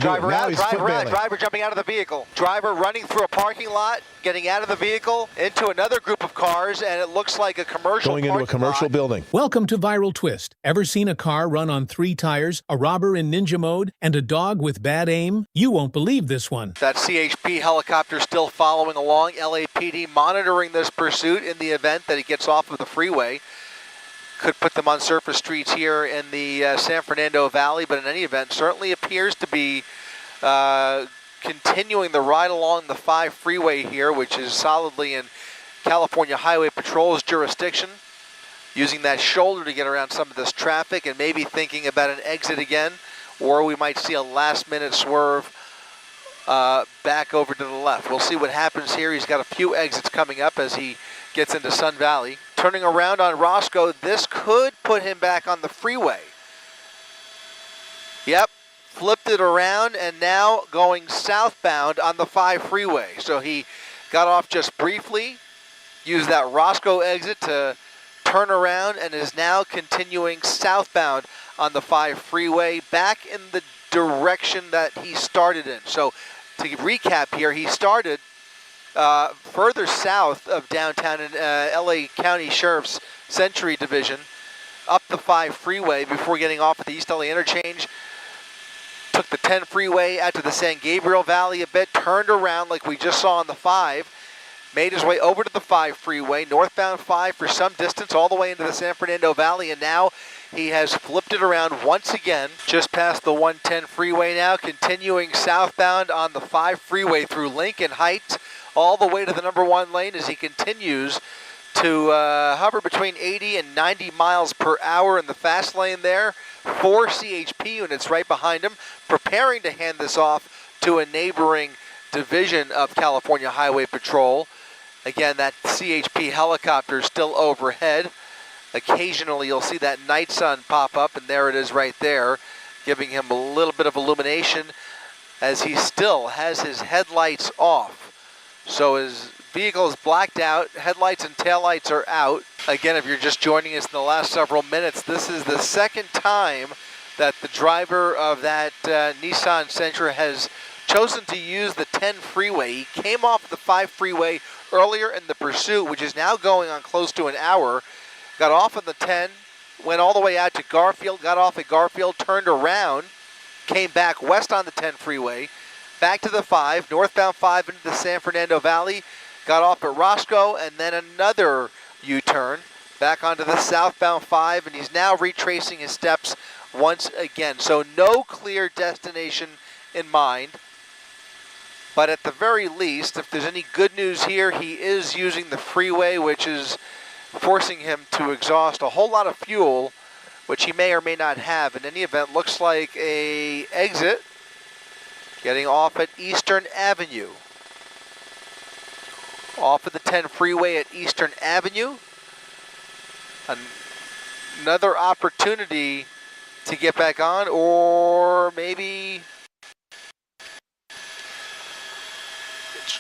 Driver out, driver out, footbailing. driver jumping out of the vehicle. Driver running through a parking lot, getting out of the vehicle, into another group of cars, and it looks like a commercial Going into a commercial building. Welcome to Viral Twist. Ever seen a car run on 3 tires, a robber in ninja mode, and a dog with bad aim? You won't believe this one. That CHP helicopter still following along. LAPD monitoring this pursuit in the event that it gets off of the freeway. Could put them on surface streets here in the San Fernando Valley, but in any event, certainly appears to be continuing the ride along the 5 freeway here, which is solidly in California Highway Patrol's jurisdiction, using that shoulder to get around some of this traffic and maybe thinking about an exit again, or we might see a last-minute swerve back over to the left. We'll see what happens here. He's got a few exits coming up as he gets into Sun Valley. Turning around on Roscoe, this could put him back on the freeway. Yep, flipped it around and now going southbound on the 5 freeway. So he got off just briefly, used that Roscoe exit to turn around, and is now continuing southbound on the 5 freeway, back in the direction that he started in. So to recap here, he started further south of downtown in LA County Sheriff's Century Division, up the 5 freeway before getting off at the East LA interchange. Took the 10 freeway out to the San Gabriel Valley a bit, turned around like we just saw on the 5, made his way over to the 5 freeway, northbound 5 for some distance, all the way into the San Fernando Valley, and now he has flipped it around once again, just past the 110 freeway now, continuing southbound on the 5 freeway through Lincoln Heights, all the way to the number 1 lane as he continues to hover between 80 and 90 miles per hour in the fast lane there. 4 CHP units right behind him, preparing to hand this off to a neighboring division of California Highway Patrol. Again, that CHP helicopter is still overhead. Occasionally you'll see that night sun pop up, and there it is right there, giving him a little bit of illumination as he still has his headlights off. So his vehicle is blacked out, headlights and taillights are out. Again, if you're just joining us in the last several minutes, this is the second time that the driver of that Nissan Sentra has chosen to use the 10 freeway. He came off the 5 freeway earlier in the pursuit, which is now going on close to an hour. Got off on the 10, went all the way out to Garfield, got off at Garfield, turned around, came back west on the 10 freeway, back to the 5, northbound 5 into the San Fernando Valley, got off at Roscoe, and then another U-turn, back onto the southbound 5, and he's now retracing his steps once again. So no clear destination in mind, but at the very least, if there's any good news here, he is using the freeway, which is forcing him to exhaust a whole lot of fuel, which he may or may not have. In any event, looks like a exit, getting off at Eastern Avenue. Off of the 10 freeway at Eastern Avenue. Another opportunity to get back on, or maybe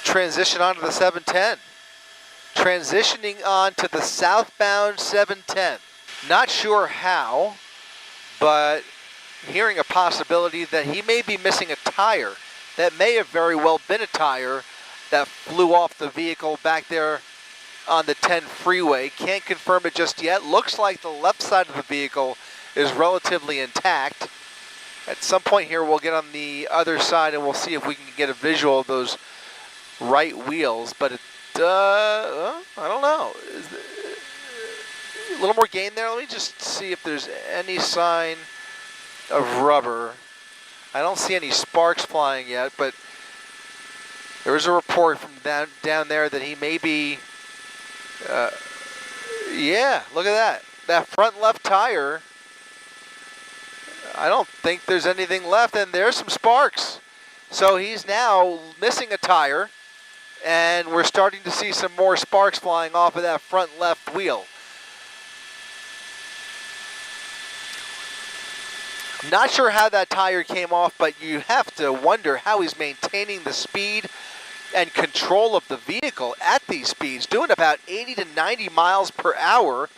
transition onto the 710. Transitioning on to the southbound 710. Not sure how, but hearing a possibility that he may be missing a tire. That may have very well been a tire that flew off the vehicle back there on the 10 freeway. Can't confirm it just yet. Looks like the left side of the vehicle is relatively intact. At some point here, we'll get on the other side and we'll see if we can get a visual of those right wheels, but it, I don't know. A little more gain there. Let me just see if there's any sign of rubber. I don't see any sparks flying yet, but there is a report from down there that he may be, yeah, look at that. That front left tire, I don't think there's anything left, and there's some sparks. So he's now missing a tire, and we're starting to see some more sparks flying off of that front left wheel. Not sure how that tire came off, but you have to wonder how he's maintaining the speed and control of the vehicle at these speeds, doing about 80 to 90 miles per hour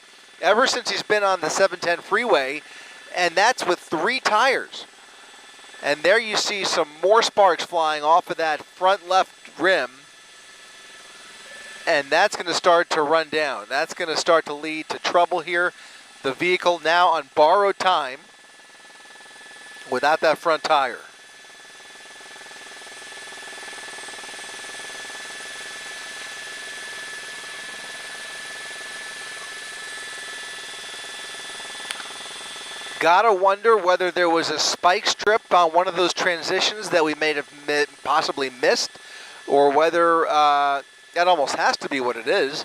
ever since he's been on the 710 freeway, and that's with 3 tires. And there you see some more sparks flying off of that front left rim. And that's going to start to run down. That's going to start to lead to trouble here. The vehicle now on borrowed time without that front tire. Gotta wonder whether there was a spike strip on one of those transitions that we may have possibly missed, or whether that almost has to be what it is.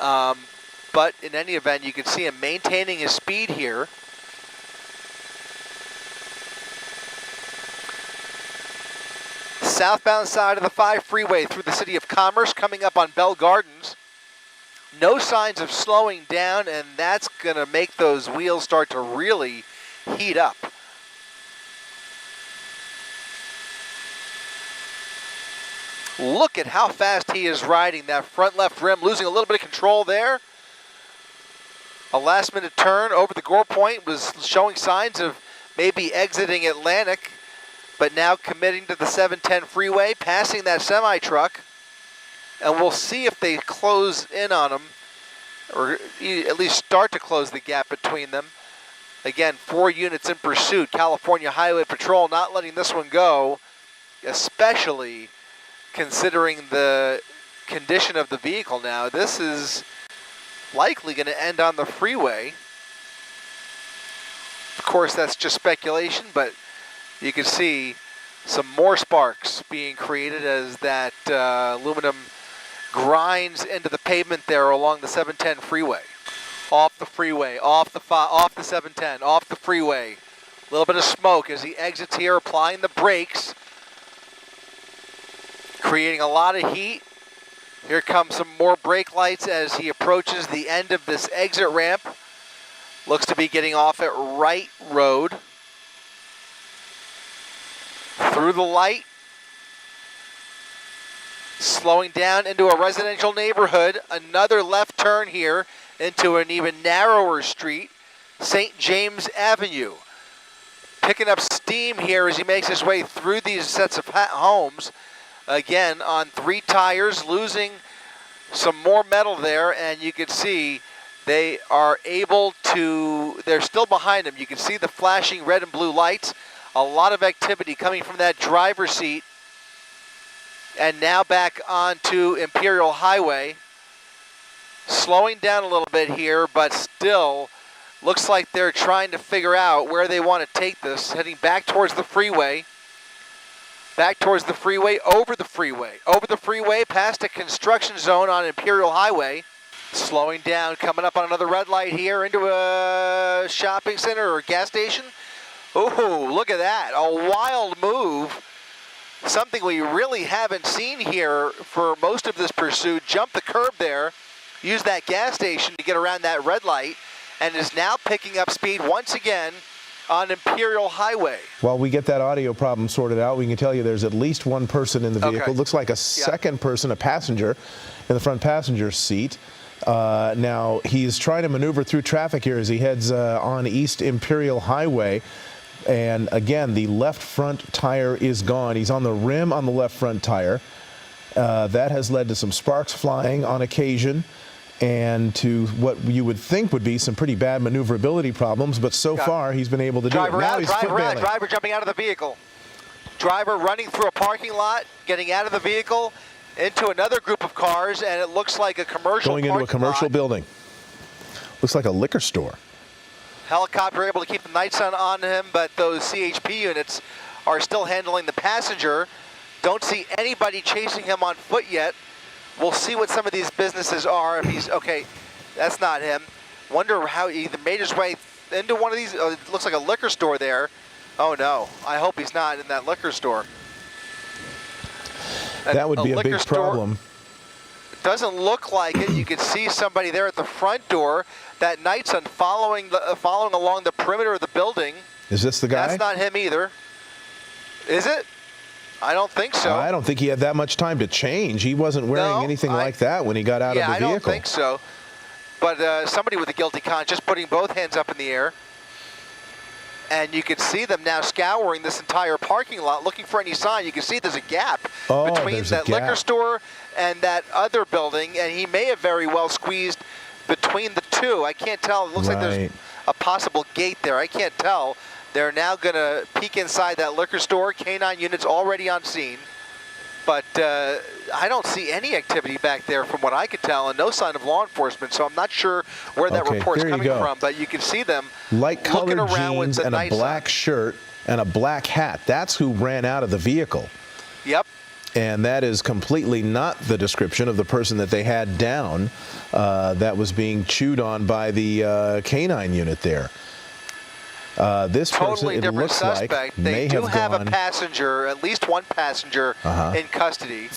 But in any event, you can see him maintaining his speed here. Southbound side of the 5 freeway through the city of Commerce, coming up on Bell Gardens. No signs of slowing down, and that's going to make those wheels start to really heat up. Look at how fast he is riding that front left rim, losing a little bit of control there. A last-minute turn over the gore point, was showing signs of maybe exiting Atlantic, but now committing to the 710 freeway, passing that semi-truck. And we'll see if they close in on him, or at least start to close the gap between them. Again, 4 units in pursuit. California Highway Patrol not letting this one go, especially considering the condition of the vehicle now. This is likely going to end on the freeway. Of course, that's just speculation, but you can see some more sparks being created as that aluminum grinds into the pavement there along the 710 freeway. Off the freeway, off the 710, off the freeway. A little bit of smoke as he exits here, applying the brakes, creating a lot of heat. Here comes some more brake lights as he approaches the end of this exit ramp. Looks to be getting off at Wright Road. Through the light, slowing down into a residential neighborhood. Another left turn here into an even narrower street, St. James Avenue. Picking up steam here as he makes his way through these sets of homes. Again, on 3 tires, losing some more metal there, and you can see they are able to, they're still behind him. You can see the flashing red and blue lights. A lot of activity coming from that driver's seat. And now back onto Imperial Highway. Slowing down a little bit here, but still looks like they're trying to figure out where they want to take this. Heading back towards the freeway. Back towards the freeway, over the freeway, past a construction zone on Imperial Highway. Slowing down, coming up on another red light here into a shopping center or gas station. Ooh, look at that, a wild move. Something we really haven't seen here for most of this pursuit. Jump the curb there, use that gas station to get around that red light, and is now picking up speed once again on Imperial Highway. While we get that audio problem sorted out, we can tell you there's at least one person in the vehicle. Okay. Looks like a second person, a passenger, in the front passenger seat. Now, he's trying to maneuver through traffic here as he heads on East Imperial Highway. And again, the left front tire is gone. He's on the rim on the left front tire. That has led to some sparks flying on occasion, and to what you would think would be some pretty bad maneuverability problems, but so far he's been able to do it. Now he's foot bailing. Driver jumping out of the vehicle. Driver running through a parking lot, getting out of the vehicle into another group of cars, and it looks like a commercial going into a commercial building. Looks like a liquor store. Helicopter able to keep the night sun on him, but those CHP units are still handling the passenger. Don't see anybody chasing him on foot yet. We'll see what some of these businesses are. If he's, okay, that's not him. Wonder how he either made his way into one of these, it looks like a liquor store there. Oh no, I hope he's not in that liquor store. That would be a big problem. Doesn't look like it. You can see somebody there at the front door. That night sun following along the perimeter of the building. Is this the guy? That's not him either. Is it? I don't think so. I don't think he had that much time to change. He wasn't wearing anything like that when he got out of the vehicle. Yeah, I don't think so. But somebody with a guilty conscience putting both hands up in the air. And you can see them now scouring this entire parking lot, looking for any sign. You can see there's a gap between there's a that liquor gap. store and that other building, and he may have very well squeezed between the two. I can't tell. It looks like there's Right. a possible gate there. I can't tell. They're now going to peek inside that liquor store. K-9 units already on scene. But I don't see any activity back there from what I could tell, and no sign of law enforcement, so I'm not sure where that Okay, report's here you coming go. from. But you can see them Light looking colored around with jeans the and a nights on. black shirt and a black hat. That's who ran out of the vehicle. Yep. And that is completely not the description of the person that they had down that was being chewed on by the K-9 unit there. This Totally person, it different looks suspect. like, They may do have have gone. a passenger, at least one passenger, in custody.